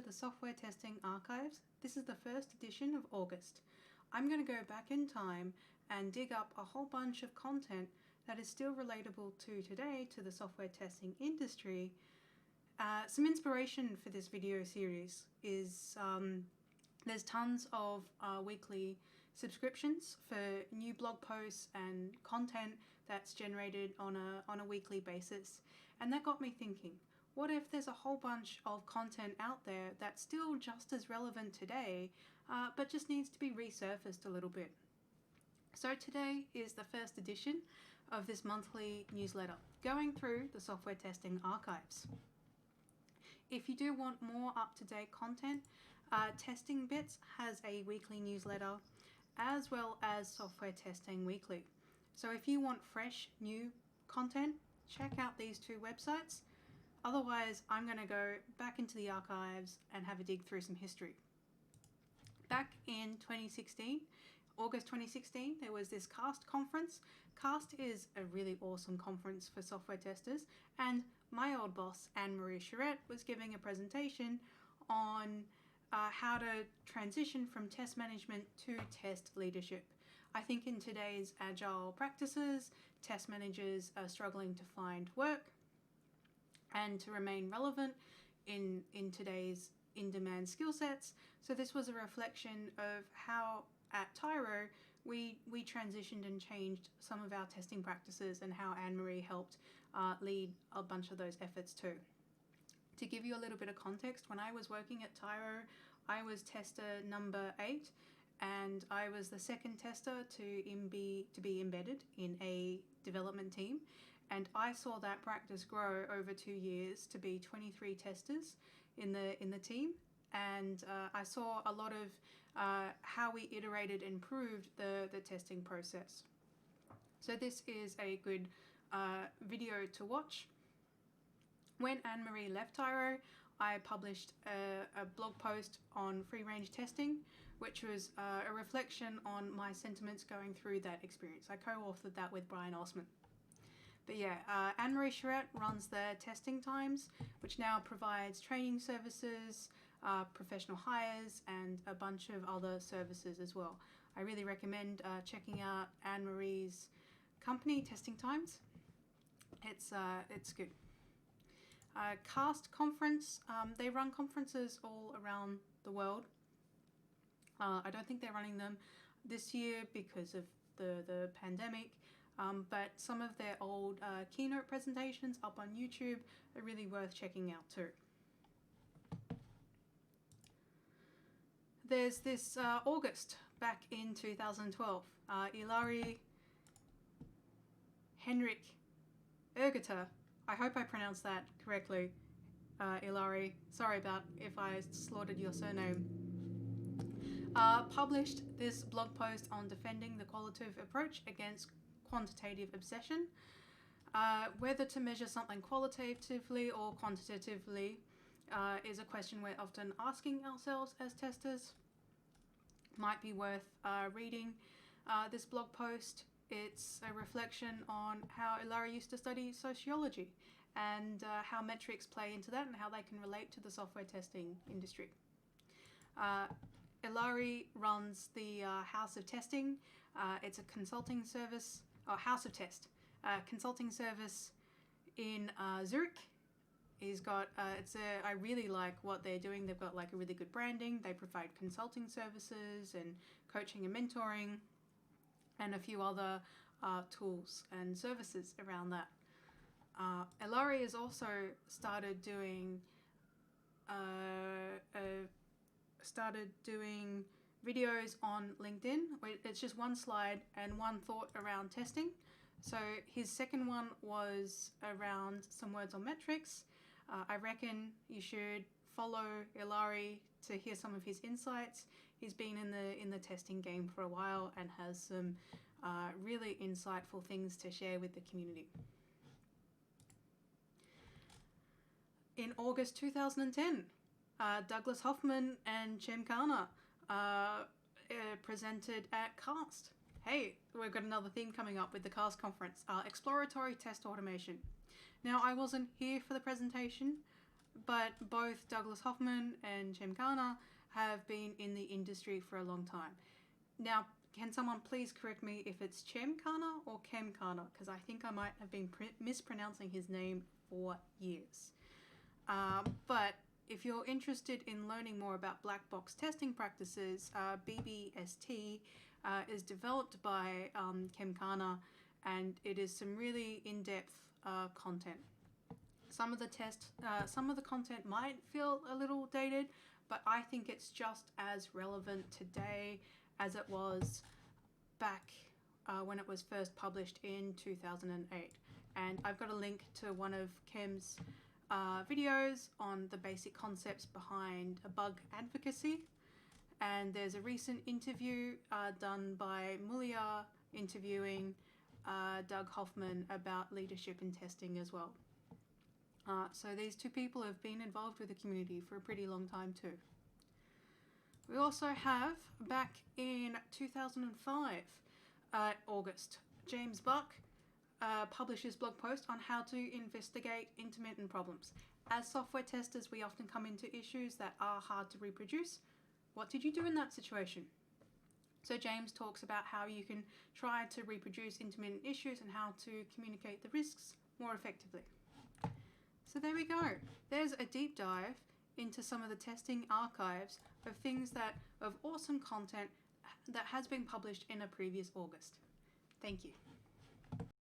to the Software Testing Archives. This is the first edition of August. I'm going to go back in time and dig up a whole bunch of content that is still relatable to today, to the software testing industry. Some inspiration for this video series is there's tons of weekly subscriptions for new blog posts and content that's generated on a weekly basis. And that got me thinking, what if there's a whole bunch of content out there that's still just as relevant today, but just needs to be resurfaced a little bit? So today is the first edition of this monthly newsletter, going through the software testing archives. If you do want more up-to-date content, Testing Bits has a weekly newsletter, as well as Software Testing Weekly. So if you want fresh, new content, check out these two websites. Otherwise, I'm going to go back into the archives and have a dig through some history. Back in 2016, August 2016, there was this CAST conference. CAST is a really awesome conference for software testers, and my old boss, Anne-Marie Charette, was giving a presentation on how to transition from test management to test leadership. I think in today's agile practices, test managers are struggling to find work and to remain relevant in today's in-demand skill sets. So this was a reflection of how at Tyro we transitioned and changed some of our testing practices, and how Anne-Marie helped lead a bunch of those efforts too. To give you a little bit of context, when I was working at Tyro, I was tester number 8, and I was the second tester to be embedded in a development team. And I saw that practice grow over 2 years to be 23 testers in the team. And I saw a lot of how we iterated and improved the testing process. So this is a good video to watch. When Anne-Marie left Tyro, I published a blog post on free-range testing, which was a reflection on my sentiments going through that experience. I co-authored that with Brian Osman. But yeah, Anne-Marie Charette runs the Testing Times, which now provides training services, professional hires, and a bunch of other services as well. I really recommend checking out Anne-Marie's company, Testing Times. It's good. CAST conference, they run conferences all around the world. I don't think they're running them this year because of the pandemic, but some of their old keynote presentations up on YouTube are really worth checking out too. There's this August back in 2012, Ilari Henrik Ergeter, I hope I pronounced that correctly, Ilari, sorry about if I slaughtered your surname, published this blog post on defending the qualitative approach against quantitative obsession. Whether to measure something qualitatively or quantitatively is a question we're often asking ourselves as testers. Might be worth reading this blog post. It's a reflection on how Ilari used to study sociology and how metrics play into that and how they can relate to the software testing industry. Ilari runs the House of Testing. It's a consulting service, or House of Test, consulting service in Zurich. He's got, I really like what they're doing. They've got like a really good branding. They provide consulting services and coaching and mentoring, and a few other tools and services around that. Ilari has also started doing videos on LinkedIn. It's just one slide and one thought around testing. So his second one was around some words on metrics. I reckon you should follow Ilari to hear some of his insights. He's been in the testing game for a while and has some really insightful things to share with the community. In August 2010, Douglas Hoffman and Cem Kana presented at CAST. Hey, we've got another theme coming up with the CAST conference, exploratory test automation. Now, I wasn't here for the presentation, but both Douglas Hoffman and Chemkana have been in the industry for a long time. Now, can someone please correct me if it's Chemkana or Chemkana? Because I think I might have been mispronouncing his name for years. But if you're interested in learning more about black box testing practices, BBST is developed by Chemkana, and it is some really in-depth content. Some of the content might feel a little dated, but I think it's just as relevant today as it was back when it was first published in 2008. And I've got a link to one of Chem's videos on the basic concepts behind bug advocacy. And there's a recent interview done by Mulia interviewing Doug Hoffman about leadership in testing as well. So these two people have been involved with the community for a pretty long time too. We also have, back in 2005, August, James Buck published his blog post on how to investigate intermittent problems. As software testers, we often come into issues that are hard to reproduce. What did you do in that situation? So James talks about how you can try to reproduce intermittent issues and how to communicate the risks more effectively. So there we go. There's a deep dive into some of the testing archives of awesome content that has been published in a previous August. Thank you.